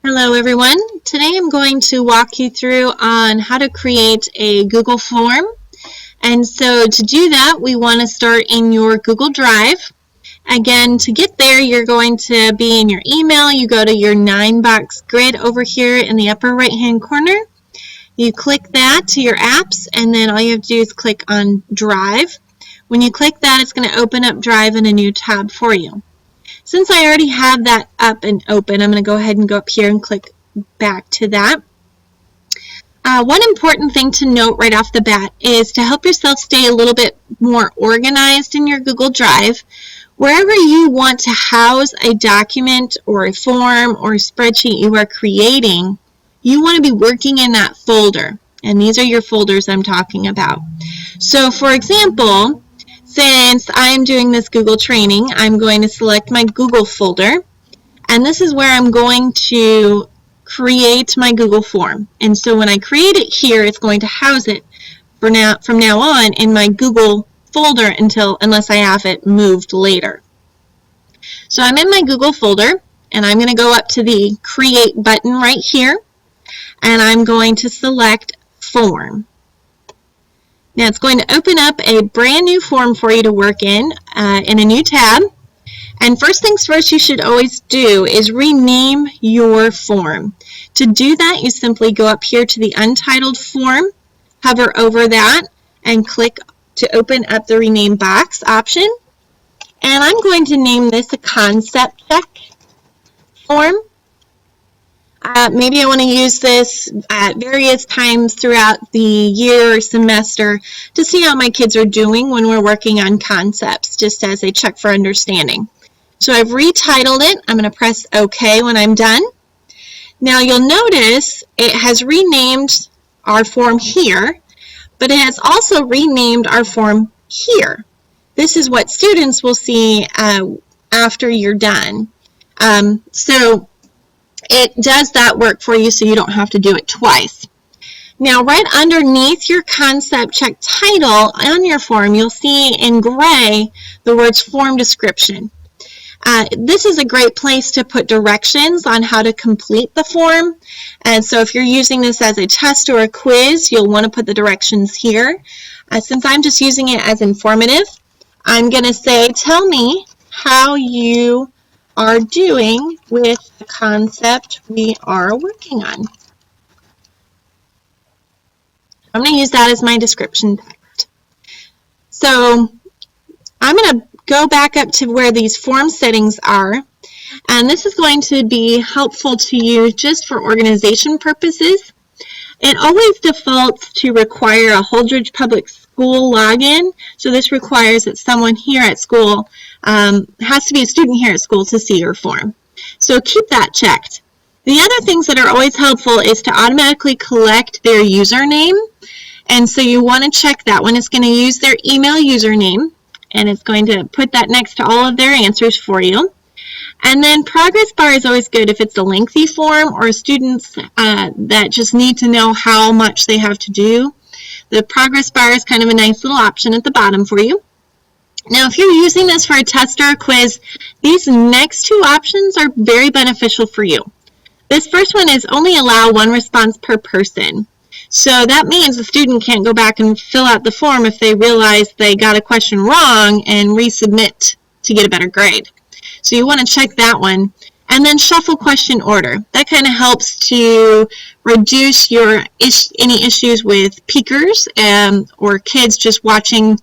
Hello everyone. Today I'm going to walk you through on how to create a Google form. And so to do that, we want to start in your Google Drive. Again, to get there, you're going to be in your email. You go to your 9-box grid over here in the upper right-hand corner. You click that to your apps, and then all you have to do is click on Drive. When you click that, it's going to open up Drive in a new tab for you. Since I already have that up and open, I'm going to go ahead and go up here and click back to that. One important thing to note right off the bat is to help yourself stay a little bit more organized in your Google Drive. Wherever you want to house a document or a form or a spreadsheet you are creating, you want to be working in that folder. And these are your folders I'm talking about. So for example, since I'm doing this Google training, I'm going to select my Google folder, and this is where I'm going to create my Google form. And so when I create it here, it's going to house it from now on in my Google folder unless I have it moved later. So I'm in my Google folder, and I'm going to go up to the Create button right here, and I'm going to select Form. Now it's going to open up a brand new form for you to work in a new tab. And first things first you should always do is rename your form. To do that, you simply go up here to the Untitled Form, hover over that, and click to open up the Rename box option. And I'm going to name this a Concept Check form. Maybe I want to use this at various times throughout the year or semester to see how my kids are doing when we're working on concepts, just as a check for understanding. So I've retitled it. I'm going to press OK when I'm done. Now you'll notice it has renamed our form here, but it has also renamed our form here. This is what students will see after you're done. So it does that work for you so you don't have to do it twice. Now right underneath your concept check title on your form, you'll see in gray the words form description. This is a great place to put directions on how to complete the form. And so if you're using this as a test or a quiz, you'll want to put the directions here. Since I'm just using it as informative, I'm going to say, tell me how you are doing with the concept we are working on. I'm going to use that as my description text. So I'm going to go back up to where these form settings are, and this is going to be helpful to you just for organization purposes. It always defaults to require a Holdridge Public School login, so this requires that someone here at school has to be a student here at school to see your form. So keep that checked. The other things that are always helpful is to automatically collect their username, and so you want to check that one. It's going to use their email username, and it's going to put that next to all of their answers for you. And then progress bar is always good if it's a lengthy form or students that just need to know how much they have to do. The progress bar is kind of a nice little option at the bottom for you. Now, if you're using this for a test or a quiz, these next two options are very beneficial for you. This first one is only allow one response per person. So that means the student can't go back and fill out the form if they realize they got a question wrong and resubmit to get a better grade. So you want to check that one. And then shuffle question order. That kind of helps to reduce any issues with peekers or kids just watching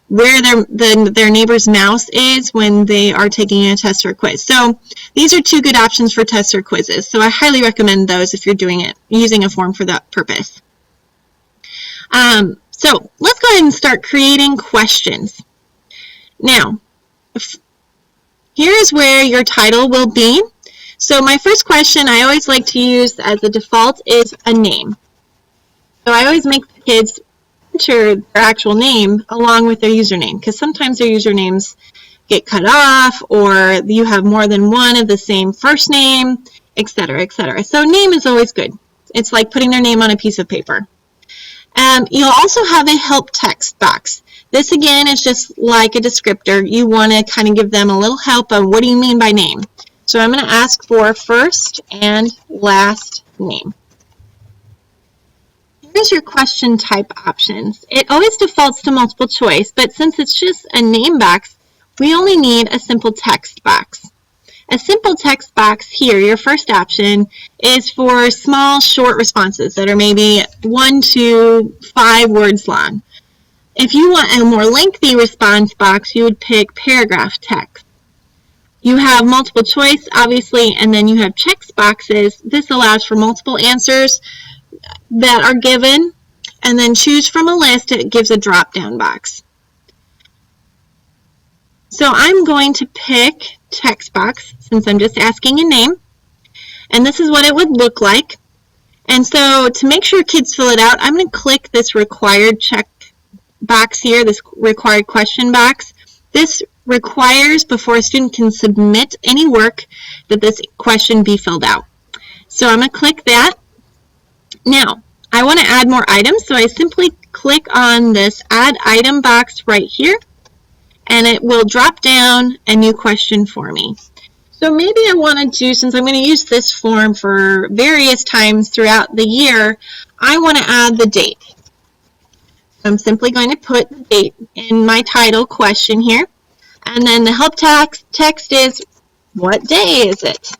where their neighbor's mouse is when they are taking a test or a quiz. So these are two good options for tests or quizzes. So I highly recommend those if you're doing it, using a form for that purpose. So let's go ahead and start creating questions. Now, here is where your title will be. So my first question I always like to use as a default is a name. So I always make the kids enter their actual name along with their username, because sometimes their usernames get cut off or you have more than one of the same first name, etc., etc. So name is always good. It's like putting their name on a piece of paper. You'll also have a help text box. This again is just like a descriptor. You want to kind of give them a little help on what do you mean by name. So I'm going to ask for first and last name. Here's your question type options. It always defaults to multiple choice, but since it's just a name box, we only need a simple text box. A simple text box here, your first option, is for small, short responses that are maybe 1 to 5 words long. If you want a more lengthy response box, you would pick paragraph text. You have multiple choice, obviously, and then you have check boxes. This allows for multiple answers that are given, and then choose from a list. It gives a drop-down box. So I'm going to pick text box since I'm just asking a name, and this is what it would look like. And so to make sure kids fill it out, I'm going to click this required check box here, this required question box. This requires, before a student can submit any work, that this question be filled out. So I'm going to click that. Now, I want to add more items, so I simply click on this Add Item box right here, and it will drop down a new question for me. So maybe I want to do, since I'm going to use this form for various times throughout the year, I want to add the date. I'm simply going to put the date in my title question here, and then the help text is, what day is it?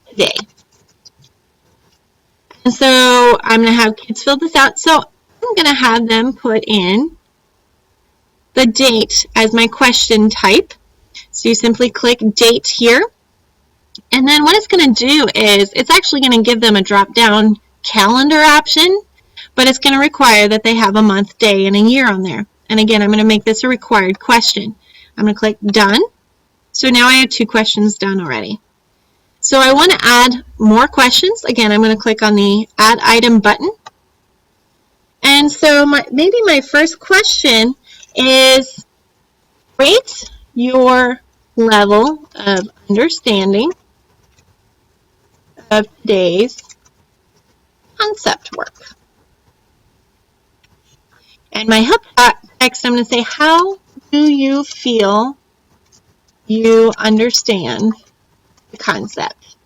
Today. And so I'm going to have kids fill this out. So I'm going to have them put in the date as my question type. So you simply click date here. And then what it's going to do is it's actually going to give them a drop-down calendar option, but it's going to require that they have a month, day, and a year on there. And again, I'm going to make this a required question. I'm going to click done. So now I have 2 questions done already. So I want to add more questions. Again, I'm going to click on the Add Item button. And so maybe my first question is, rate your level of understanding of today's concept work. And my help text, I'm going to say, how do you feel you understand the concept?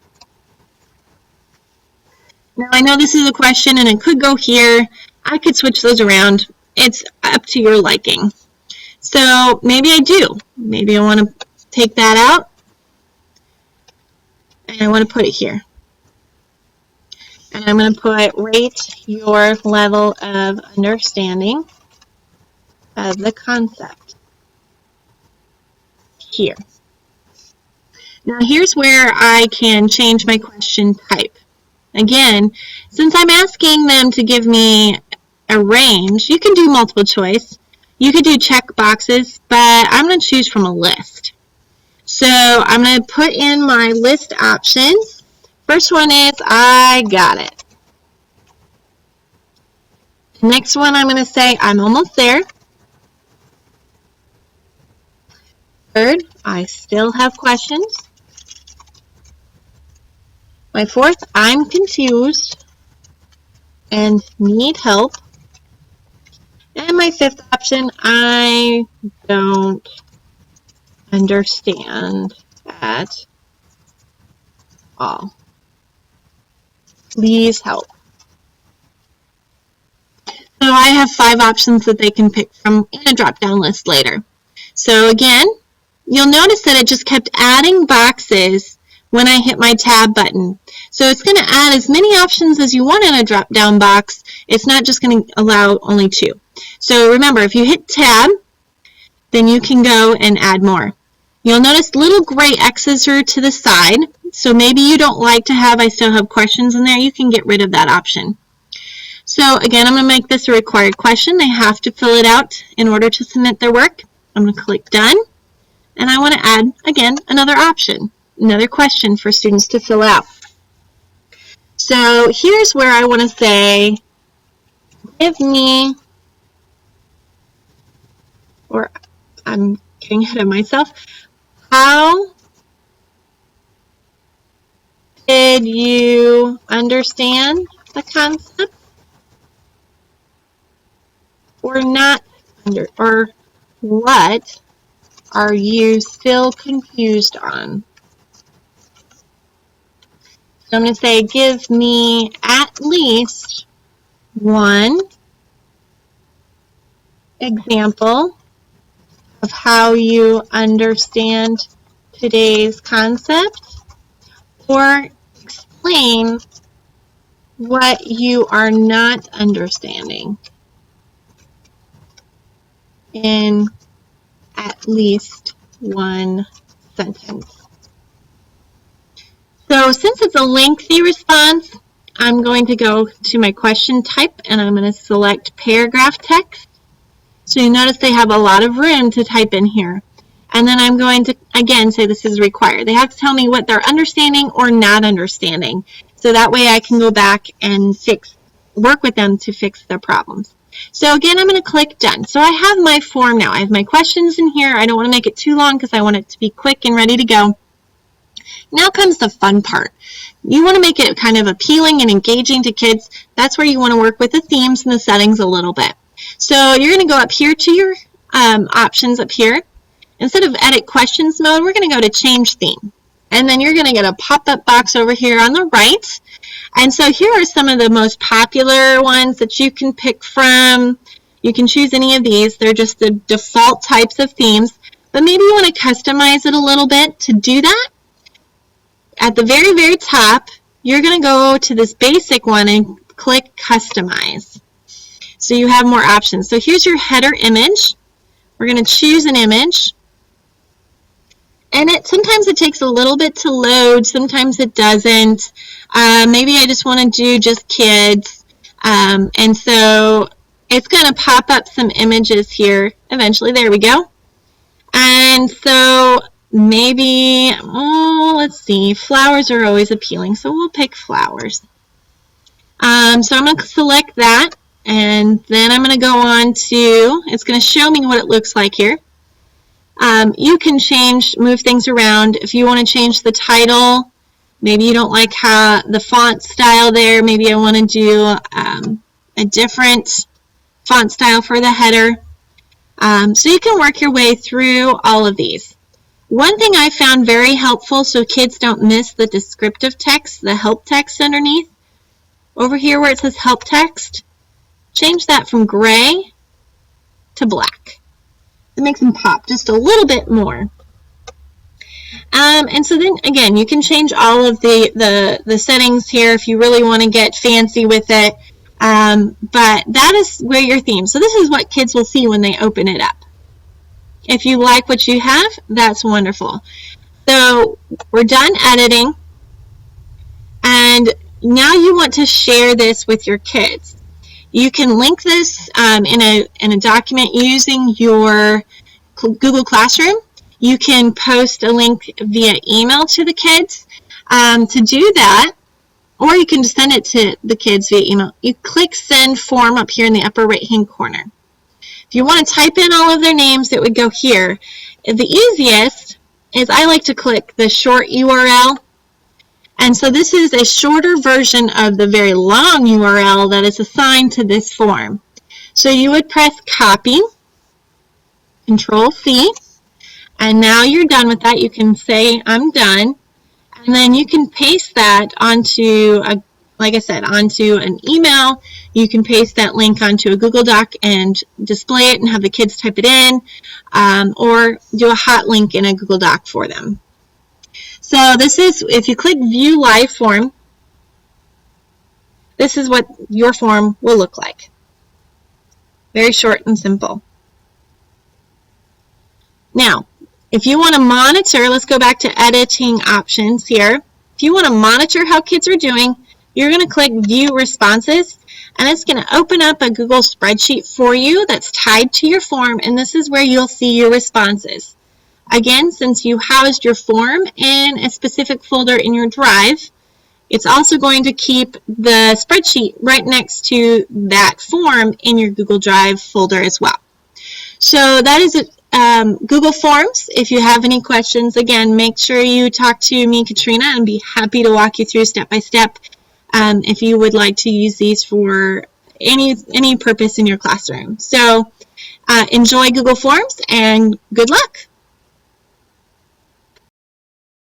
Now I know this is a question and it could go here. I could switch those around. It's up to your liking. So maybe I do. Maybe I want to take that out and I want to put it here. And I'm going to put rate your level of understanding of the concept here. Now here's where I can change my question type. Again, since I'm asking them to give me a range, you can do multiple choice. You could do check boxes, but I'm going to choose from a list. So I'm going to put in my list options. First one is, I got it. Next one, I'm going to say, I'm almost there. Third, I still have questions. My fourth, I'm confused and need help. And my fifth option, I don't understand at all. Please help. So I have 5 options that they can pick from in a drop-down list later. So again, you'll notice that it just kept adding boxes when I hit my tab button. So it's going to add as many options as you want in a drop-down box. It's not just going to allow only 2. So remember, if you hit tab, then you can go and add more. You'll notice little gray X's are to the side. So maybe you don't like to have, I still have questions in there. You can get rid of that option. So again, I'm going to make this a required question. They have to fill it out in order to submit their work. I'm going to click done. And I want to add, again, another option, another question for students to fill out. So here's where I want to say, give me, or I'm getting ahead of myself, how did you understand the concept? Or not or what are you still confused on? So I'm going to say, give me at least one example of how you understand today's concept, or explain what you are not understanding in at least one sentence. So since it's a lengthy response, I'm going to go to my question type and I'm going to select paragraph text. So you notice they have a lot of room to type in here. And then I'm going to, again, say this is required. They have to tell me what they're understanding or not understanding. So that way I can go back and work with them to fix their problems. So again, I'm going to click done. So I have my form now. I have my questions in here. I don't want to make it too long because I want it to be quick and ready to go. Now comes the fun part. You want to make it kind of appealing and engaging to kids. That's where you want to work with the themes and the settings a little bit. So you're going to go up here to your options up here. Instead of edit questions mode, we're going to go to change theme. And then you're going to get a pop-up box over here on the right. And so here are some of the most popular ones that you can pick from. You can choose any of these. They're just the default types of themes. But maybe you want to customize it a little bit. To do that, at the very, very top, you're going to go to this basic one and click Customize. So you have more options. So here's your header image. We're going to choose an image. And sometimes it takes a little bit to load. Sometimes it doesn't. Maybe I just want to do just kids. And so it's going to pop up some images here eventually. There we go. And so maybe, let's see, flowers are always appealing, so we'll pick flowers. So I'm going to select that, and then I'm going to go on to, it's going to show me what it looks like here. You can move things around. If you want to change the title, maybe you don't like how the font style there, maybe I want to do a different font style for the header. So you can work your way through all of these. One thing I found very helpful so kids don't miss the descriptive text, the help text underneath, over here where it says help text, change that from gray to black. It makes them pop just a little bit more. And so then again, you can change all of the settings here if you really want to get fancy with it. But that is where your theme. So this is what kids will see when they open it up. If you like what you have, that's wonderful. So we're done editing. And now you want to share this with your kids. You can link this in a document using your Google Classroom. You can post a link via email to the kids. To do that, or you can send it to the kids via email. You click Send Form up here in the upper right-hand corner. If you want to type in all of their names, it would go here. The easiest is I like to click the short URL. And so this is a shorter version of the very long URL that is assigned to this form. So you would press Copy, Control-C, and now you're done with that. You can say, I'm done. And then you can paste that onto, like I said, onto an email. You can paste that link onto a Google Doc and display it and have the kids type it in, or do a hot link in a Google Doc for them. So this is, if you click View Live Form, this is what your form will look like. Very short and simple. Now, if you want to monitor, let's go back to editing options here. If you want to monitor how kids are doing, you're going to click View Responses, and it's going to open up a Google spreadsheet for you that's tied to your form, and this is where you'll see your responses. Again, since you housed your form in a specific folder in your drive, it's also going to keep the spreadsheet right next to that form in your Google Drive folder as well. So that is it. Google Forms. If you have any questions, again, make sure you talk to me, Katrina, and be happy to walk you through step by step if you would like to use these for any purpose in your classroom. So enjoy Google Forms and good luck.